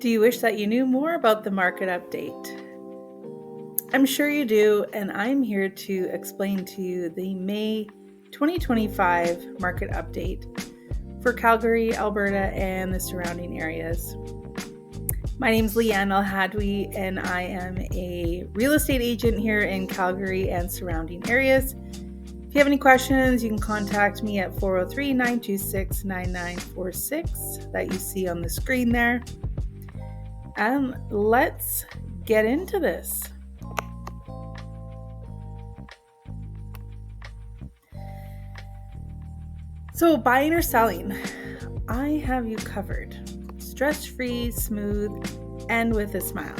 Do you wish that you knew more about the market update? I'm sure you do, and I'm here to explain to you the May 2025 market update for Calgary, Alberta, and the surrounding areas. My name is Leane Haddaoui, and I am a real estate agent here in Calgary and surrounding areas. If you have any questions, you can contact me at 403-926-9946 that you see on the screen there. And let's get into this. So, buying or selling, I have you covered. Stress-free, smooth, and with a smile.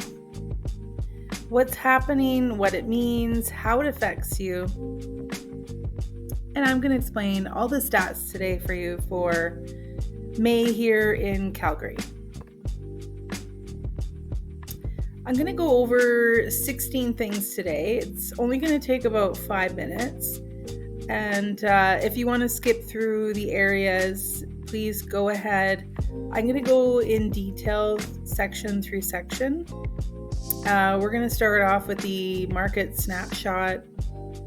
What's happening, what it means, how it affects you. And I'm going to explain all the stats today for you for May here in Calgary. I'm going to go over 16 things today. It's only going to take about 5 minutes. And if you want to skip through the areas, please go ahead. I'm going to go in detail section through section. We're going to start off with the market snapshot,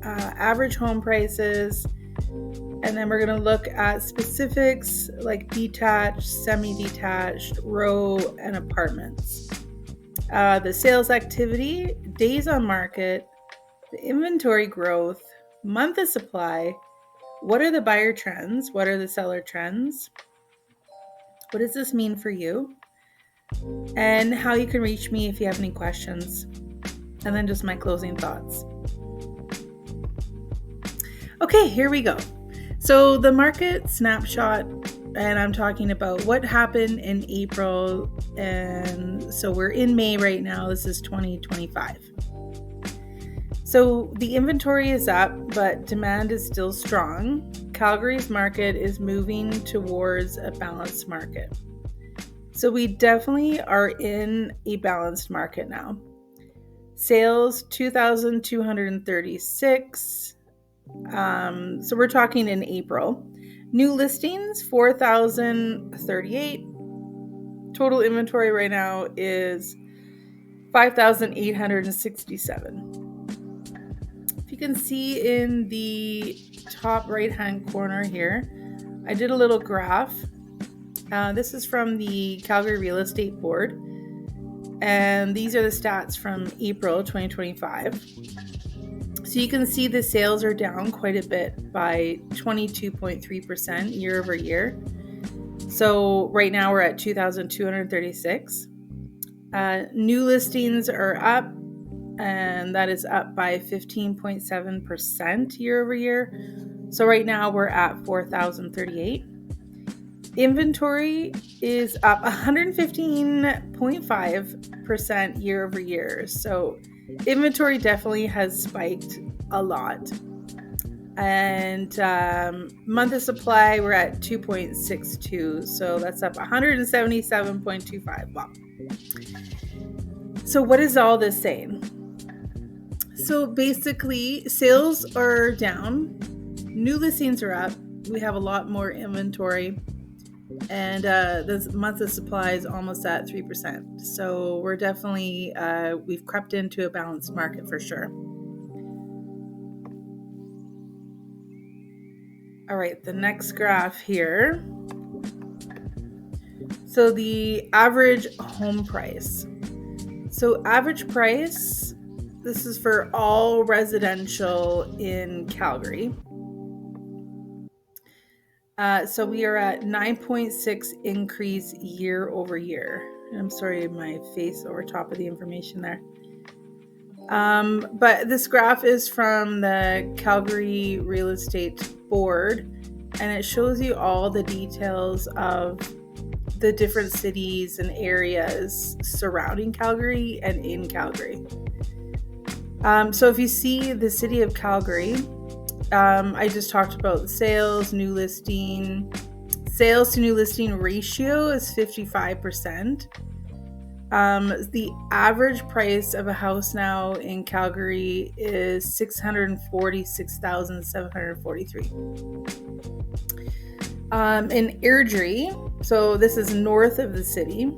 average home prices, and then we're going to look at specifics like detached, semi-detached, row, and apartments. The sales activity, days on market, the inventory growth, month of supply, what are the buyer trends, what are the seller trends, what does this mean for you, and how you can reach me if you have any questions, and then just my closing thoughts. Okay, here we go. So the market snapshot, and I'm talking about what happened in April, and so we're in May right now. This is 2025. So the inventory is up, but demand is still strong. Calgary's market is moving towards a balanced market. So we definitely are in a balanced market now. Sales, 2,236. So we're talking in April. New listings, 4,038. Total inventory right now is 5,867. If you can see in the top right-hand corner here, I did a little graph. This is from the Calgary Real Estate Board, and these are the stats from April 2025. So you can see the sales are down quite a bit by 22.3% year over year. So right now we're at 2,236. New listings are up, and that is up by 15.7% year over year. So right now we're at 4,038. Inventory is up 115.5% year over year. So inventory definitely has spiked a lot. And month of supply, we're at 2.62. So that's up 177.25. Wow. So what is all this saying? So basically, sales are down, new listings are up, we have a lot more inventory, and this month of supply is almost at 3%. So we're definitely, we've crept into a balanced market for sure. All right, the next graph here. So the average home price. So average price, this is for all residential in Calgary. So we are at 9.6 increase year over year. I'm sorry, my face over top of the information there. But this graph is from the Calgary Real Estate Board, and it shows you all the details of the different cities and areas surrounding Calgary and in Calgary. So if you see the city of Calgary, I just talked about the sales to new listing ratio is 55%. The average price of a house now in Calgary is $646,743. In Airdrie, so this is north of the city,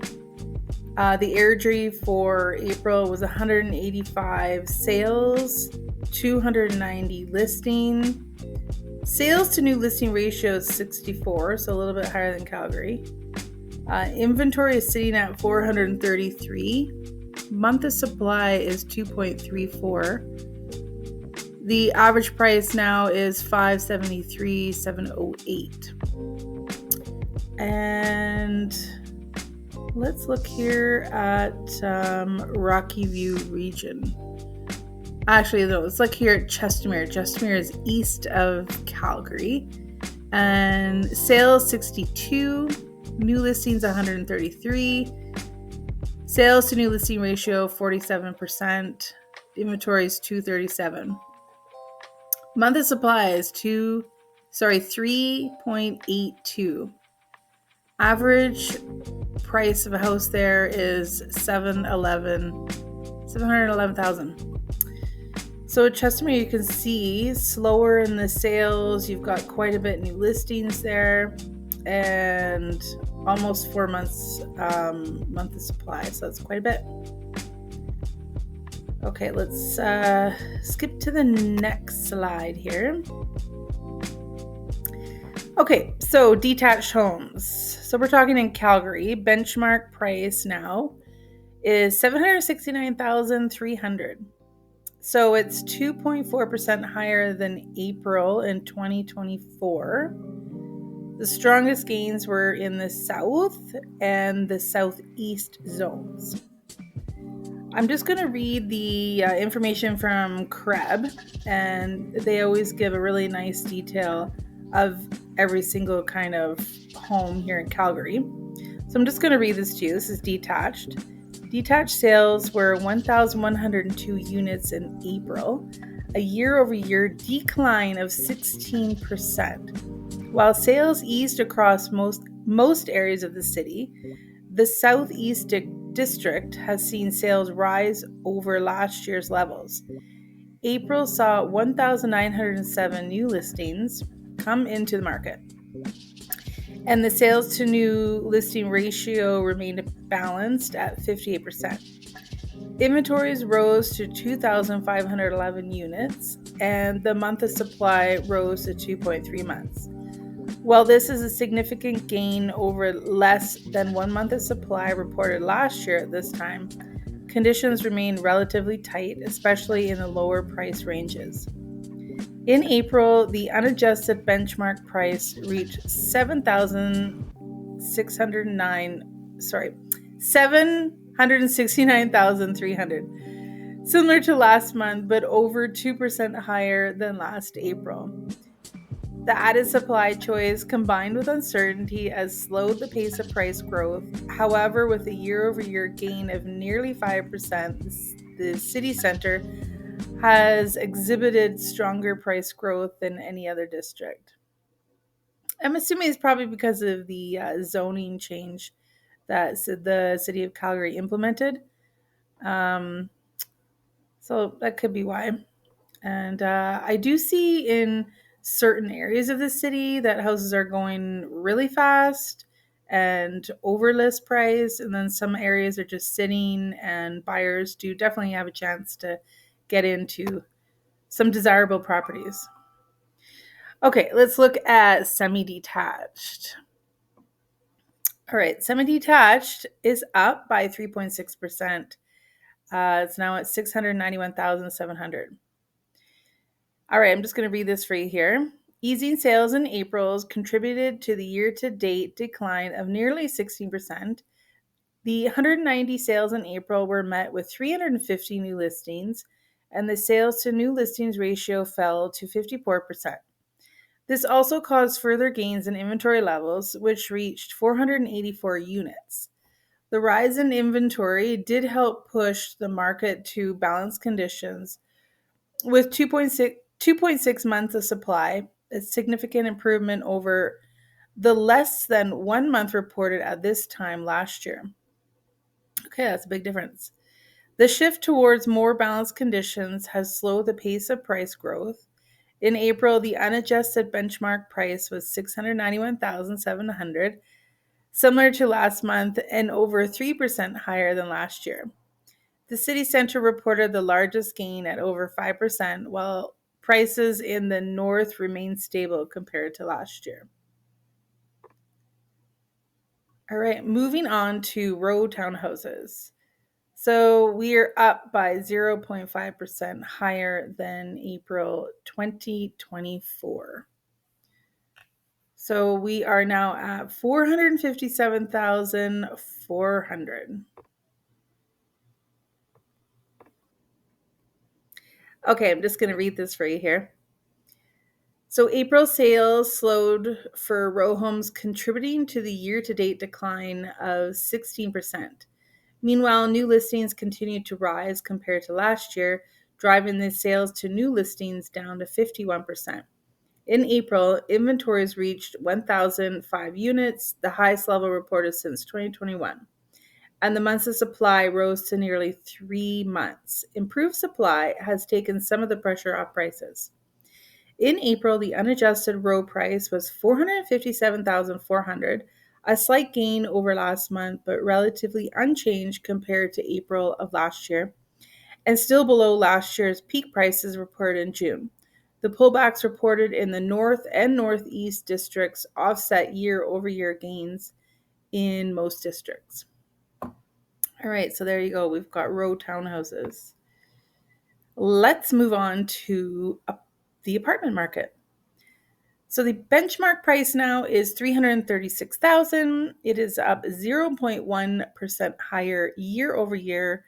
The Airdrie for April was 185 sales, 290 listing. Sales to new listing ratio is 64, so a little bit higher than Calgary. Inventory is sitting at 433. Month of supply is 2.34. The average price now is $573,708. And let's look here at Rocky View region. Actually, no, let's look here at Chestermere. Chestermere is east of Calgary. And sales 62, new listings 133. Sales to new listing ratio 47%. Inventory is 237. Month of supply is 3.82. Average price of a house there is $711,000. So at Chestermere, you can see slower in the sales. You've got quite a bit new listings there, and almost 4 months month of supply. So that's quite a bit. Okay, let's skip to the next slide here. Okay, so detached homes. So we're talking in Calgary. Benchmark price now is $769,300. So it's 2.4% higher than April in 2024. The strongest gains were in the south and the southeast zones. I'm just going to read the information from CREB, and they always give a really nice detail of every single kind of home here in Calgary. So I'm just going to read this to you. This is detached. Detached sales were 1,102 units in April, a year-over-year decline of 16%. While sales eased across most areas of the city, the Southeast District has seen sales rise over last year's levels. April saw 1,907 new listings come into the market, and the sales to new listing ratio remained balanced at 58%. Inventories rose to 2,511 units, and the month of supply rose to 2.3 months. While this is a significant gain over less than 1 month of supply reported last year at this time, conditions remain relatively tight, especially in the lower price ranges. In April, the unadjusted benchmark price reached $769,300, similar to last month, but over 2% higher than last April. The added supply choice, combined with uncertainty, has slowed the pace of price growth. However, with a year-over-year gain of nearly 5%, the city center has exhibited stronger price growth than any other district. I'm assuming it's probably because of the zoning change that the city of Calgary implemented. So that could be why. And I do see in certain areas of the city that houses are going really fast and over list price, and then some areas are just sitting, and buyers do definitely have a chance to get into some desirable properties. Okay, let's look at semi-detached. All right, semi-detached is up by 3.6%. It's now at 691,700. All right, I'm just going to read this for you here. Easing sales in April contributed to the year-to-date decline of nearly 16%. The 190 sales in April were met with 350 new listings, and the sales to new listings ratio fell to 54%. This also caused further gains in inventory levels, which reached 484 units. The rise in inventory did help push the market to balanced conditions, with 2.6 months of supply, a significant improvement over the less than 1 month reported at this time last year. Okay, that's a big difference. The shift towards more balanced conditions has slowed the pace of price growth. In April, the unadjusted benchmark price was $691,700, similar to last month and over 3% higher than last year. The city center reported the largest gain at over 5%, while prices in the north remained stable compared to last year. All right, moving on to row townhouses. So we are up by 0.5% higher than April 2024. So we are now at 457,400. Okay, I'm just going to read this for you here. So April sales slowed for row homes, contributing to the year-to-date decline of 16%. Meanwhile, new listings continued to rise compared to last year, driving the sales to new listings down to 51%. In April, inventories reached 1,005 units, the highest level reported since 2021. And the months of supply rose to nearly 3 months. Improved supply has taken some of the pressure off prices. In April, the unadjusted row price was 457,400, a slight gain over last month, but relatively unchanged compared to April of last year, and still below last year's peak prices reported in June. The pullbacks reported in the north and northeast districts offset year-over-year gains in most districts. All right, so there you go. We've got row townhouses. Let's move on to the apartment market. So the benchmark price now is $336,000. It is up 0.1% higher year over year,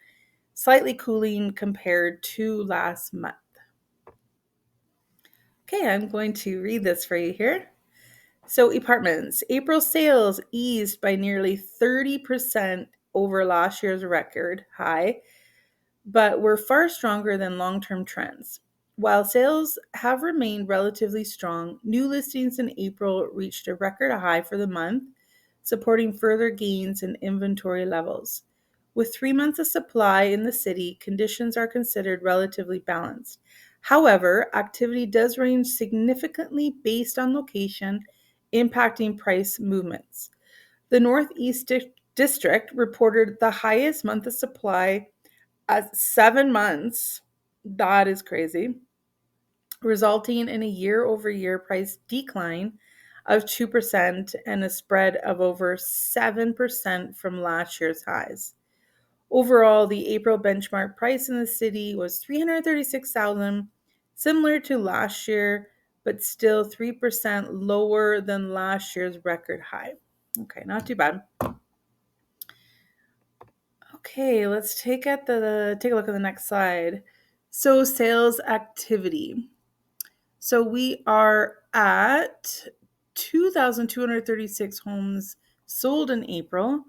slightly cooling compared to last month. Okay, I'm going to read this for you here. So apartments, April sales eased by nearly 30% over last year's record high, but were far stronger than long-term trends. While sales have remained relatively strong, new listings in April reached a record high for the month, supporting further gains in inventory levels. With 3 months of supply in the city, conditions are considered relatively balanced. However, activity does range significantly based on location, impacting price movements. The Northeast District reported the highest month of supply at 7 months. That is crazy, resulting in a year-over-year price decline of 2% and a spread of over 7% from last year's highs. Overall, the April benchmark price in the city was $336,000, similar to last year, but still 3% lower than last year's record high. Okay, not too bad. Okay, let's take a look at the next slide. So sales activity. So we are at 2,236 homes sold in April.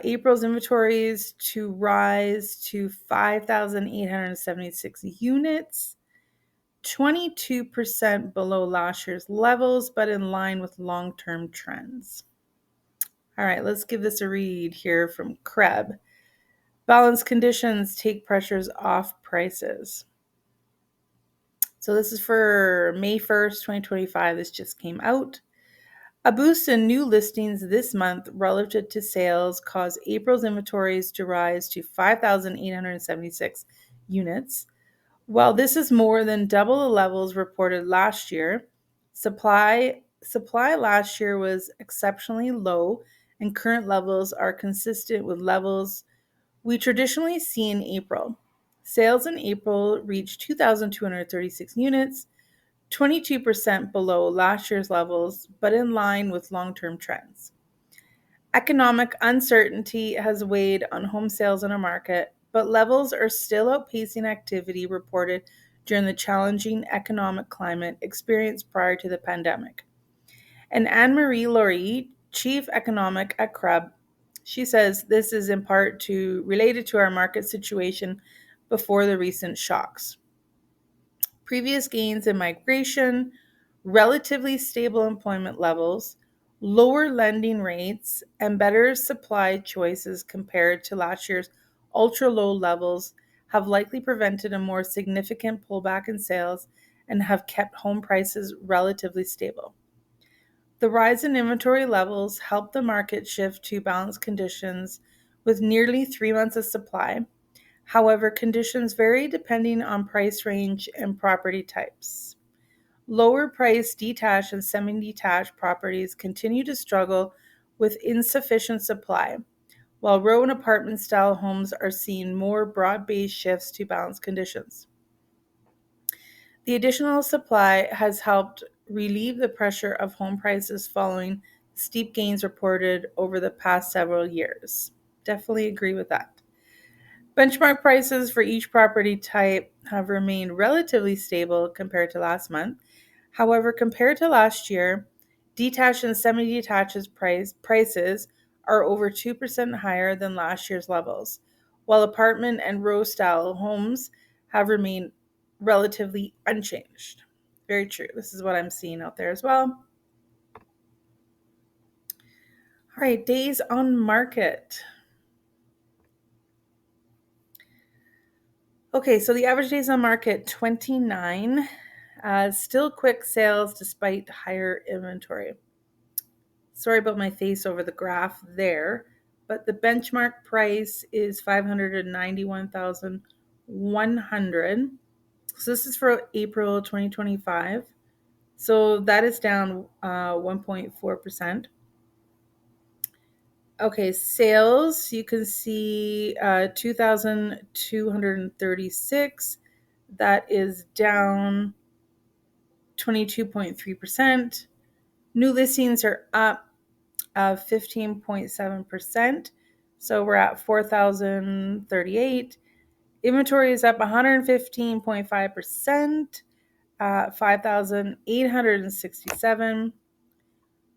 April's inventories to rise to 5,876 units, 22% below last year's levels, but in line with long-term trends. All right, let's give this a read here from CREB. Balanced conditions take pressures off prices. So this is for May 1st, 2025. This just came out. A boost in new listings this month relative to sales caused April's inventories to rise to 5,876 units. While this is more than double the levels reported last year, supply last year was exceptionally low, and current levels are consistent with levels we traditionally see in April. Sales in April reached 2,236 units, 22% below last year's levels, but in line with long-term trends. Economic uncertainty has weighed on home sales in our market, but levels are still outpacing activity reported during the challenging economic climate experienced prior to the pandemic. And Anne-Marie Laurie, Chief Economic at CREB, she says this is in part related to our market situation before the recent shocks. Previous gains in migration, relatively stable employment levels, lower lending rates, and better supply choices compared to last year's ultra-low levels have likely prevented a more significant pullback in sales and have kept home prices relatively stable. The rise in inventory levels helped the market shift to balanced conditions with nearly 3 months of supply. However, conditions vary depending on price range and property types. Lower priced detached and semi-detached properties continue to struggle with insufficient supply, while row and apartment style homes are seeing more broad-based shifts to balanced conditions. The additional supply has helped relieve the pressure of home prices following steep gains reported over the past several years. Definitely agree with that. Benchmark prices for each property type have remained relatively stable compared to last month. However, compared to last year, detached and semi-detached prices are over 2% higher than last year's levels, while apartment and row style homes have remained relatively unchanged. Very true. This is what I'm seeing out there as well. All right, days on market. Okay, so the average days on market, 29. Still quick sales despite higher inventory. Sorry about my face over the graph there, but the benchmark price is 591,100. So this is for April 2025. So that is down 1.4%. Okay, sales, you can see 2,236. That is down 22.3%. New listings are up 15.7%. So we're at 4,038. Inventory is up 115.5%, 5,867.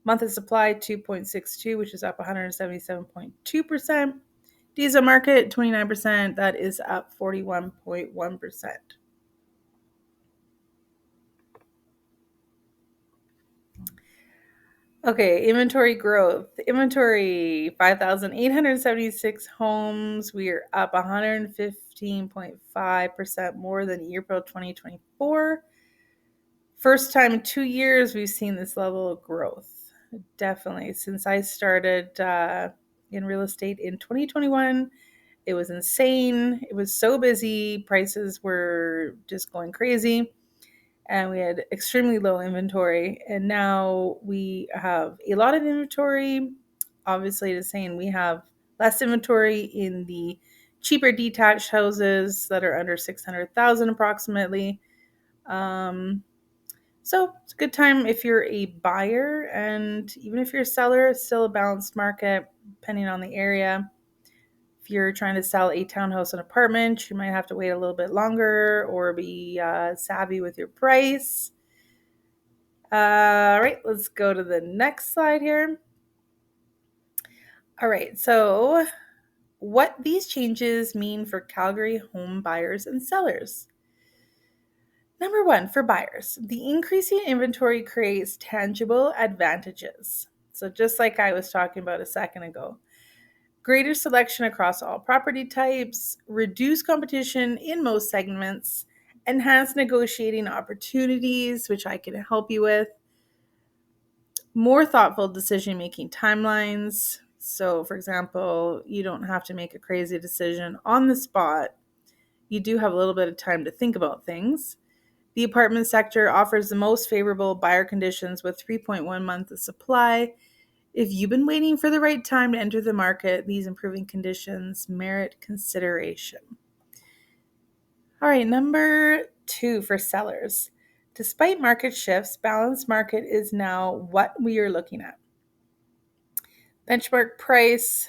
Month of supply 2.62, which is up 177.2%. Days on market 29%, that is up 41.1%. Okay, inventory growth. Inventory 5,876 homes. We are up 115.5% more than April 2024. First time in 2 years we've seen this level of growth. Definitely. Since I started in real estate in 2021, it was insane. It was so busy. Prices were just going crazy. And we had extremely low inventory. And now we have a lot of inventory. Obviously, it is saying we have less inventory in the cheaper detached houses that are under 600,000 approximately. So it's a good time if you're a buyer, and even if you're a seller, it's still a balanced market depending on the area. If you're trying to sell a townhouse and apartment, you might have to wait a little bit longer or be savvy with your price. All right, let's go to the next slide here. All right, so what these changes mean for Calgary home buyers and sellers. Number one, for buyers, the increasing inventory creates tangible advantages. So just like I was talking about a second ago, greater selection across all property types, reduced competition in most segments, enhanced negotiating opportunities, which I can help you with, more thoughtful decision-making timelines. So, for example, you don't have to make a crazy decision on the spot. You do have a little bit of time to think about things. The apartment sector offers the most favorable buyer conditions with 3.1 months of supply. If you've been waiting for the right time to enter the market, these improving conditions merit consideration. All right, number two for sellers. Despite market shifts, balanced market is now what we are looking at. Benchmark price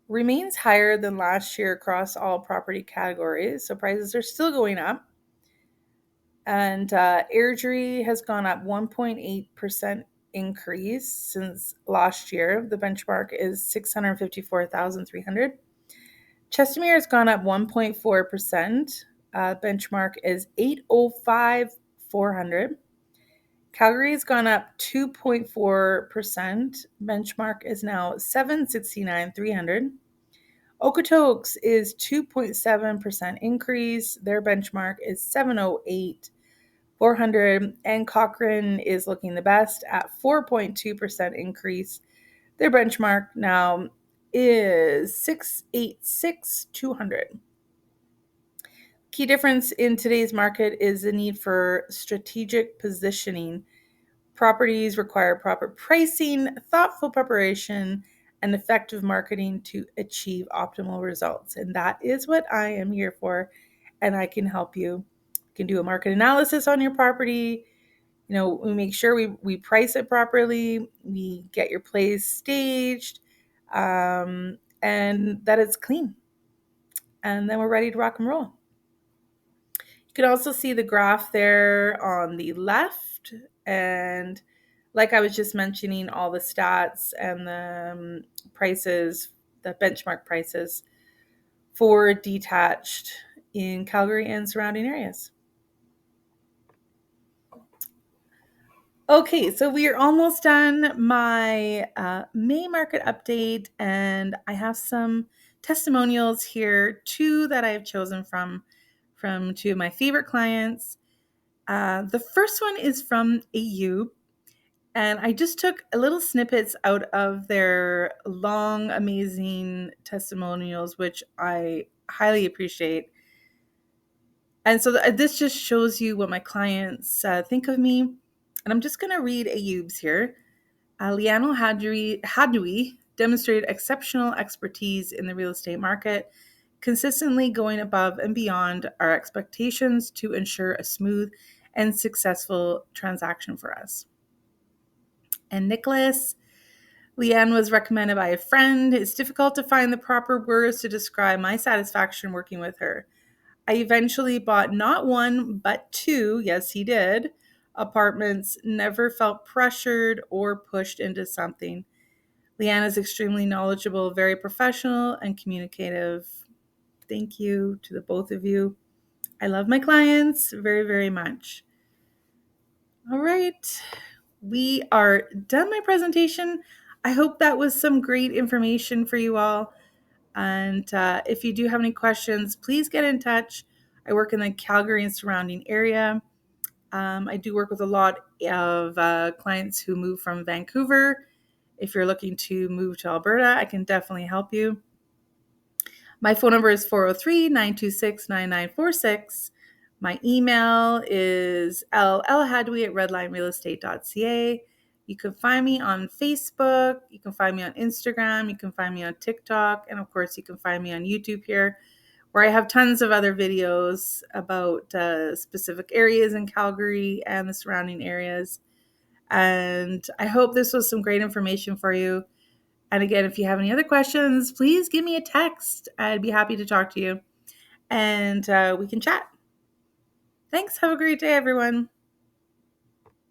remains higher than last year across all property categories, so prices are still going up. And Airdrie has gone up 1.8% increase since last year. The benchmark is 654,300. Chestermere has gone up 1.4%. Benchmark is 805,400. Calgary has gone up 2.4%. Benchmark is now 769,300. Okotoks is 2.7% increase. Their benchmark is 708. 400, and Cochrane is looking the best at 4.2% increase. Their benchmark now is 686,200. Key difference in today's market is the need for strategic positioning. Properties require proper pricing, thoughtful preparation, and effective marketing to achieve optimal results. And that is what I am here for, and I can help you. You can do a market analysis on your property. We make sure we price it properly, we get your place staged, and that it's clean. And then we're ready to rock and roll. You can also see the graph there on the left. And like I was just mentioning, all the stats and the prices, the benchmark prices for detached in Calgary and surrounding areas. Okay, so we are almost done my May market update, and I have some testimonials here, two that I have chosen from two of my favorite clients. The first one is from AU, and I just took little snippets out of their long, amazing testimonials, which I highly appreciate. And so this just shows you what my clients think of me. And I'm just going to read Ayub's here. Leane Haddaoui demonstrated exceptional expertise in the real estate market, consistently going above and beyond our expectations to ensure a smooth and successful transaction for us. And Nicholas, Leane was recommended by a friend. It's difficult to find the proper words to describe my satisfaction working with her. I eventually bought not one, but two, yes, he did, apartments, never felt pressured or pushed into something. Leane is extremely knowledgeable, very professional, and communicative. Thank you to the both of you. I love my clients very, very much. All right, we are done my presentation. I hope that was some great information for you all. And if you do have any questions, please get in touch. I work in the Calgary and surrounding area. I do work with a lot of clients who move from Vancouver. If you're looking to move to Alberta, I can definitely help you. My phone number is 403-926-9946. My email is llhaddaoui@redlinerealestate.ca. You can find me on Facebook. You can find me on Instagram. You can find me on TikTok. And of course, you can find me on YouTube here, where I have tons of other videos about specific areas in Calgary and the surrounding areas. And I hope this was some great information for you. And again, if you have any other questions, please give me a text. I'd be happy to talk to you. And we can chat. Thanks. Have a great day, everyone.